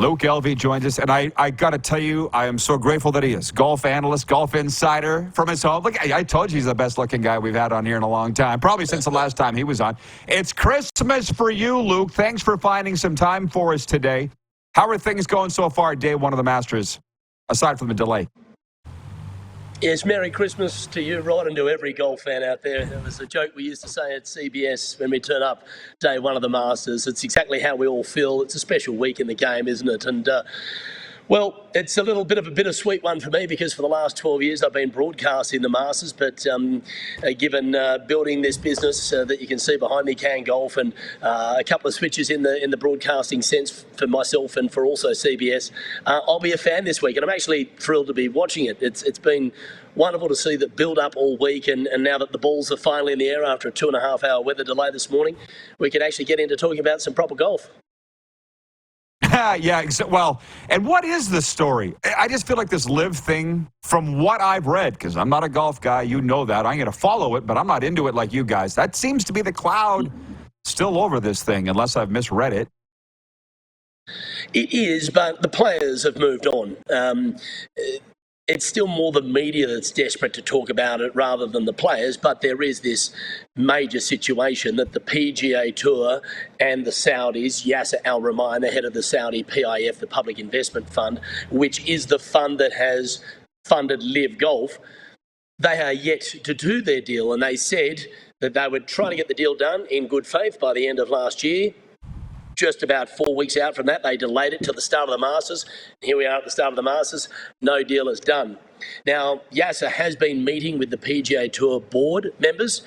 Luke Elvy joins us, and I got to tell you, I am so grateful that he is. Golf analyst, golf insider from his home. Look, I told you he's the best-looking guy we've had on here in a long time, probably since the last time he was on. It's Christmas for you, Luke. Thanks for finding some time for us today. How are things going so far, day one of the Masters, aside from the delay? Yes, Merry Christmas to you, Rod, and to every golf fan out there. It was a joke we used to say at CBS when we turn up day one of the Masters. It's exactly how we all feel. It's a special week in the game, isn't it? And, well, it's a little bit of a bittersweet one for me because for the last 12 years I've been broadcasting the Masters, but given building this business that you can see behind me, Can Golf, and a couple of switches in the broadcasting sense for myself and for also CBS, I'll be a fan this week, and I'm actually thrilled to be watching it. It's been wonderful to see that build up all week, and now that the balls are finally in the air after a 2.5-hour weather delay this morning, we can actually get into talking about some proper golf. Yeah, well, and what is the story? I just feel like this live thing, from what I've read, because I'm not a golf guy, you know that. I'm going to follow it, but I'm not into it like you guys. That seems to be the cloud still over this thing, unless I've misread it. It is, but the players have moved on. It's still more the media that's desperate to talk about it rather than the players, but there is this major situation that the PGA Tour and the Saudis, Yasser Al Rumayyan, the head of the Saudi PIF, the Public Investment Fund, which is the fund that has funded Live Golf, they are yet to do their deal, and they said that they would try to get the deal done in good faith by the end of last year. Just about 4 weeks out from that, they delayed it to the start of the Masters. Here we are at the start of the Masters. No deal is done. Now, Yasser has been meeting with the PGA Tour board members,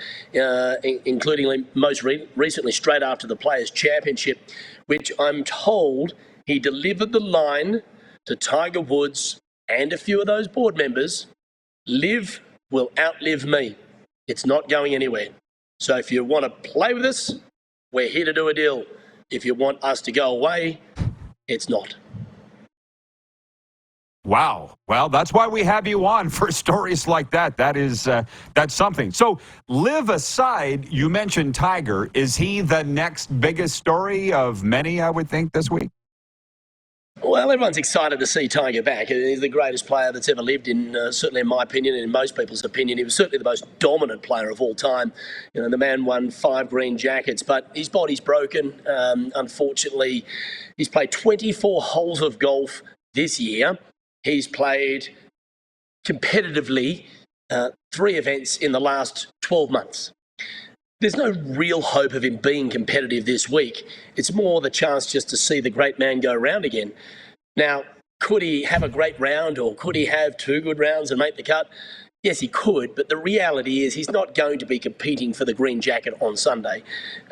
including most recently straight after the Players' Championship, which I'm told he delivered the line to Tiger Woods and a few of those board members, Live will outlive me. It's not going anywhere. So if you want to play with us, we're here to do a deal. If you want us to go away, it's not. Wow. Well, that's why we have you on, for stories like that. That's something. So, Live aside, you mentioned Tiger. Is he the next biggest story of many, I would think, this week? Well, everyone's excited to see Tiger back. He's the greatest player that's ever lived, certainly in my opinion and in most people's opinion. He was certainly the most dominant player of all time. You know, the man won 5 green jackets, but his body's broken. Unfortunately, he's played 24 holes of golf this year. He's played competitively 3 events in the last 12 months. There's no real hope of him being competitive this week. It's more the chance just to see the great man go round again. Now, could he have a great round, or could he have 2 good rounds and make the cut? Yes, he could, but the reality is he's not going to be competing for the green jacket on Sunday.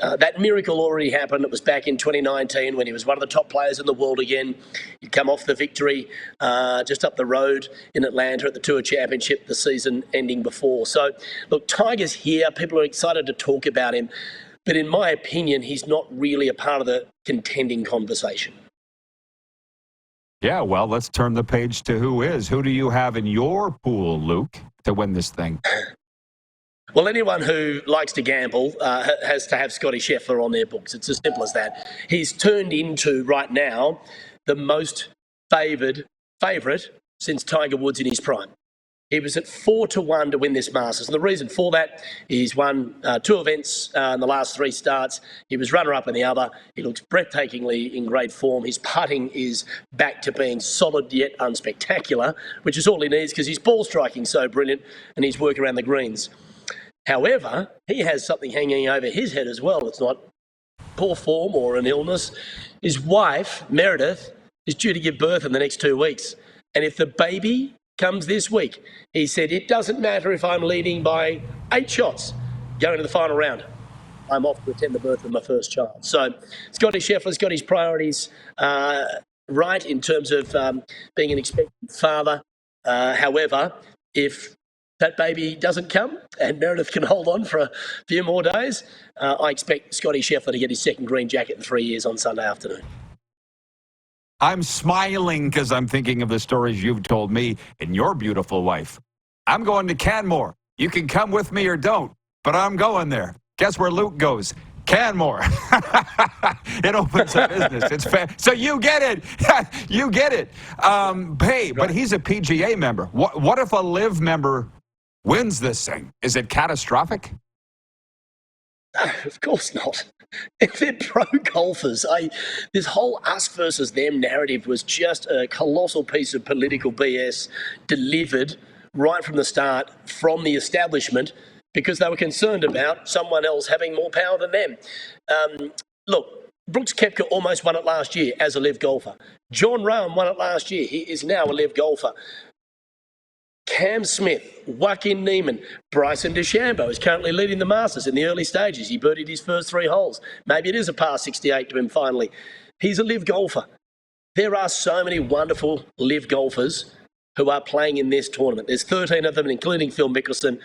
That miracle already happened. It was back in 2019 when he was one of the top players in the world again. He'd come off the victory just up the road in Atlanta at the Tour Championship, the season ending before. So, look, Tiger's here. People are excited to talk about him. But in my opinion, he's not really a part of the contending conversation. Yeah, well, let's turn the page to who is. Who do you have in your pool, Luke, to win this thing? Well, anyone who likes to gamble has to have Scotty Scheffler on their books. It's as simple as that. He's turned into, right now, the most favourite since Tiger Woods in his prime. He was at 4-1 to win this Masters. And the reason for that, he's won 2 events in the last 3 starts. He was runner-up in the other. He looks breathtakingly in great form. His putting is back to being solid yet unspectacular, which is all he needs because his ball striking so brilliant and his work around the greens. However, he has something hanging over his head as well. It's not poor form or an illness. His wife, Meredith, is due to give birth in the next 2 weeks. And if the baby comes this week, he said, it doesn't matter if I'm leading by 8 shots going to the final round. I'm off to attend the birth of my first child. So Scotty Scheffler's got his priorities right in terms of being an expectant father. However, if that baby doesn't come and Meredith can hold on for a few more days, I expect Scotty Scheffler to get his second green jacket in 3 years on Sunday afternoon. I'm smiling because I'm thinking of the stories you've told me and your beautiful wife. I'm going to Canmore. You can come with me or don't, but I'm going there. Guess where Luke goes? Canmore. It opens a business. It's so you get it. You get it. Hey, but he's a PGA member. What if a LIV member wins this thing? Is it catastrophic? Of course not. If they're pro golfers, this whole us versus them narrative was just a colossal piece of political BS delivered right from the start from the establishment because they were concerned about someone else having more power than them. Look, Brooks Koepka almost won it last year as a LIV golfer. John Rahm won it last year. He is now a LIV golfer. Cam Smith, Joaquin Niemann, Bryson DeChambeau is currently leading the Masters in the early stages. He birdied his first 3 holes. Maybe it is a par 68 to him finally. He's a LIV golfer. There are so many wonderful LIV golfers who are playing in this tournament. There's 13 of them, including Phil Mickelson,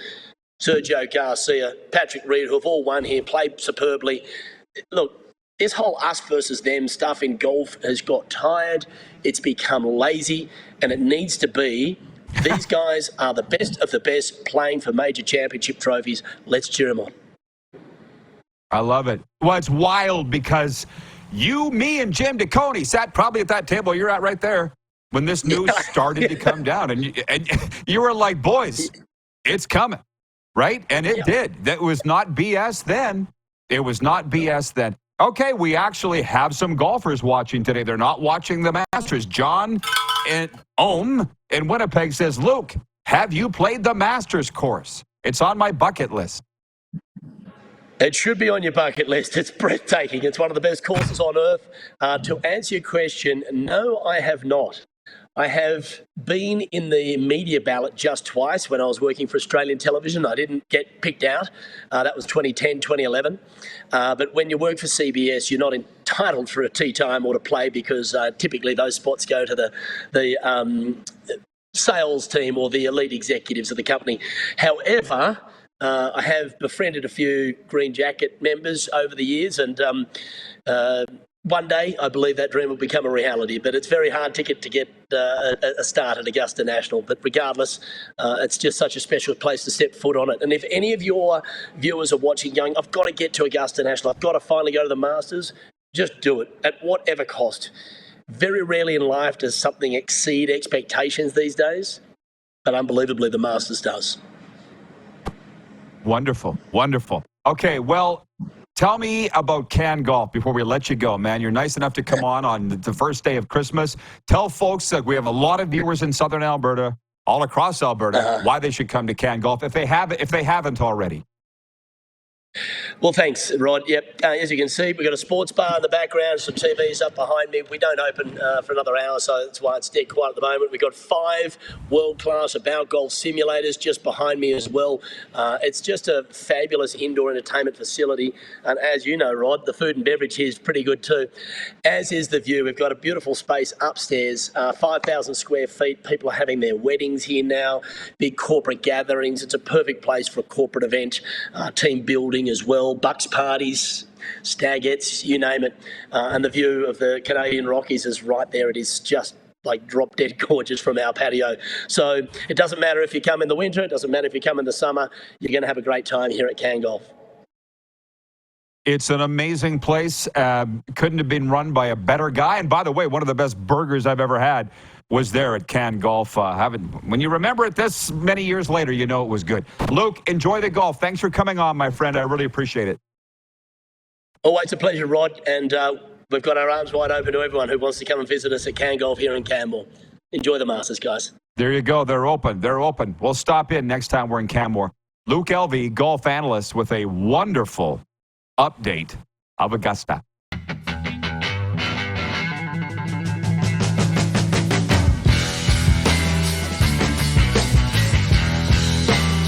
Sergio Garcia, Patrick Reed, who have all won here, played superbly. Look, this whole us versus them stuff in golf has got tired. It's become lazy, and it needs to be these guys are the best of the best playing for major championship trophies. Let's cheer them on. I love it. Well, it's wild because you, me, and Jim DeConey sat probably at that table you're at right there when this news started to come down. And you were like, boys, it's coming, right? And it did. That was not BS then. It was not BS then. Okay, we actually have some golfers watching today. They're not watching the Masters. John in Ohm in Winnipeg says, Luke, have you played the Masters course? It's on my bucket list. It should be on your bucket list. It's breathtaking. It's one of the best courses on earth. To answer your question, no, I have not. I have been in the media ballot just twice when I was working for Australian television. I didn't get picked out. That was 2010, 2011. But when you work for CBS, you're not entitled for a tee time or to play because typically those spots go to the sales team or the elite executives of the company. However, I have befriended a few Green Jacket members over the years, and one day I believe that dream will become a reality. But it's a very hard ticket to get a start at Augusta National. But regardless, it's just such a special place to step foot on it. And if any of your viewers are watching going, I've got to get to Augusta National, I've got to finally go to the Masters, just do it at whatever cost. Very rarely in life does something exceed expectations these days, but unbelievably the Masters does. Wonderful, wonderful. Okay, well, tell me about Can Golf before we let you go, man. You're nice enough to come on the first day of Christmas. Tell folks that we have a lot of viewers in southern Alberta, all across Alberta, why they should come to Can Golf if they haven't already. Well, thanks, Rod. Yep, as you can see, we've got a sports bar in the background, some TVs up behind me. We don't open for another hour, so that's why it's dead quiet at the moment. We've got 5 world-class About Golf simulators just behind me as well. It's just a fabulous indoor entertainment facility. And as you know, Rod, the food and beverage here is pretty good too, as is the view. We've got a beautiful space upstairs, 5,000 square feet. People are having their weddings here now, big corporate gatherings. It's a perfect place for a corporate event, team building as well, bucks parties, stagettes, you name it. And the view of the Canadian Rockies is right there. It is just like drop dead gorgeous from our patio. So it doesn't matter if you come in the winter, it doesn't matter if you come in the summer, you're going to have a great time here at Can Golf. It's an amazing place. Couldn't have been run by a better guy. And by the way, one of the best burgers I've ever had was there at Can Golf. When you remember it this many years later, you know it was good. Luke, enjoy the golf. Thanks for coming on, my friend. I really appreciate it. Always a pleasure, Rod. And we've got our arms wide open to everyone who wants to come and visit us at Can Golf here in Canmore. Enjoy the Masters, guys. There you go. They're open. They're open. We'll stop in next time we're in Canmore. Luke Elvy, golf analyst, with a wonderful update of Augusta.